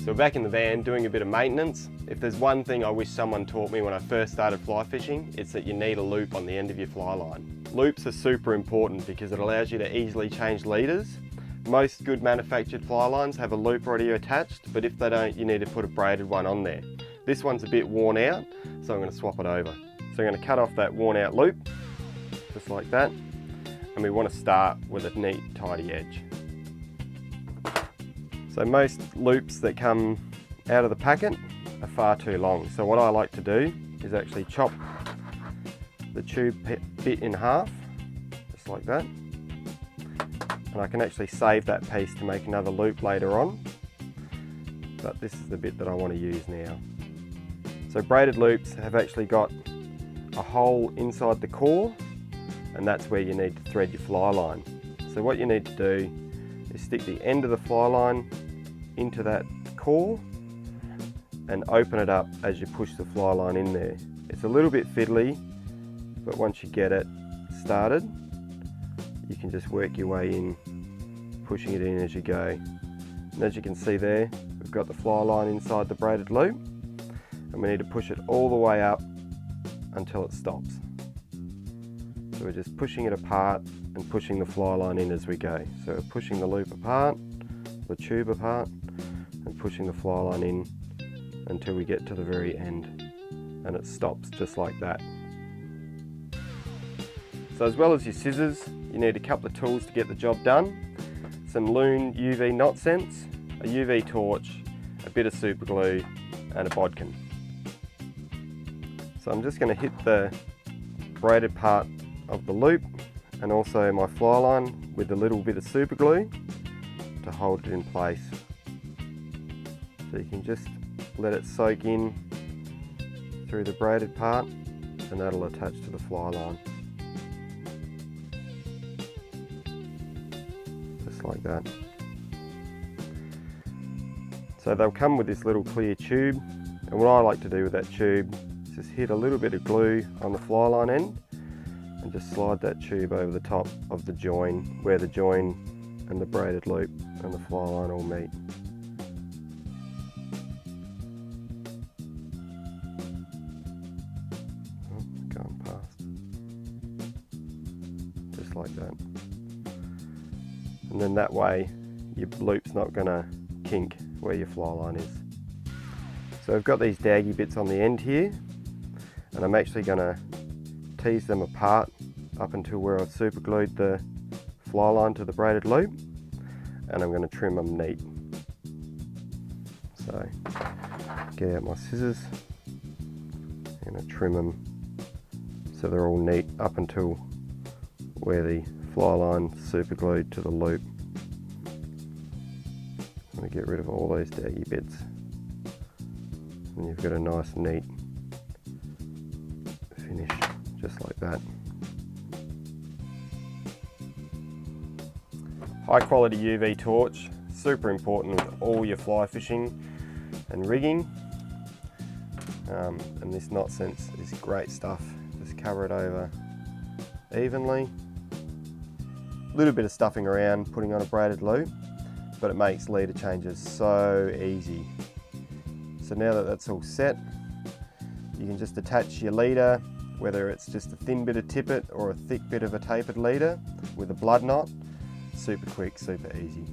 So we're back in the van doing a bit of maintenance. If there's one thing I wish someone taught me when I first started fly fishing, it's that you need a loop on the end of your fly line. Loops are super important because it allows you to easily change leaders. Most good manufactured fly lines have a loop already attached, but if they don't, you need to put a braided one on there. This one's a bit worn out, so I'm going to swap it over. So I'm going to cut off that worn out loop, just like that. And we want to start with a neat, tidy edge. So most loops that come out of the packet are far too long. So what I like to do is actually chop the tube bit in half, just like that. And I can actually save that piece to make another loop later on. But this is the bit that I want to use now. So braided loops have actually got a hole inside the core, and that's where you need to thread your fly line. So what you need to do is stick the end of the fly line into that core and open it up as you push the fly line in there. It's a little bit fiddly, but once you get it started, you can just work your way in, pushing it in as you go. And as you can see there, we've got the fly line inside the braided loop, and we need to push it all the way up until it stops. So we're just pushing it apart and pushing the fly line in as we go. So we're pushing the loop apart, the tube apart, and pushing the fly line in until we get to the very end, and it stops just like that. So as well as your scissors, you need a couple of tools to get the job done. Some Lubin UV knot scents, a UV torch, a bit of super glue, and a bodkin. So I'm just going to hit the braided part of the loop and also my fly line with a little bit of super glue to hold it in place. So you can just let it soak in through the braided part, and that'll attach to the fly line. Just like that. So they'll come with this little clear tube, and what I like to do with that tube is just hit a little bit of glue on the fly line end and just slide that tube over the top of the join, where the join and the braided loop and the fly line all meet. Going past. Just like that. And then that way your loop's not going to kink where your fly line is. So I've got these daggy bits on the end here, and I'm actually going to tease them apart up until where I've super glued the fly line to the braided loop, and I'm going to trim them neat. So get out my scissors and I trim them so they're all neat up until where the fly line's super glued to the loop. I'm going to get rid of all those daggy bits, and you've got a nice neat finish just like that. High quality UV torch, super important with all your fly fishing and rigging. And this knot sense is great stuff. Just cover it over evenly. A little bit of stuffing around, putting on a braided loop, but it makes leader changes so easy. So now that that's all set, you can just attach your leader, whether it's just a thin bit of tippet or a thick bit of a tapered leader with a blood knot. Super quick, super easy.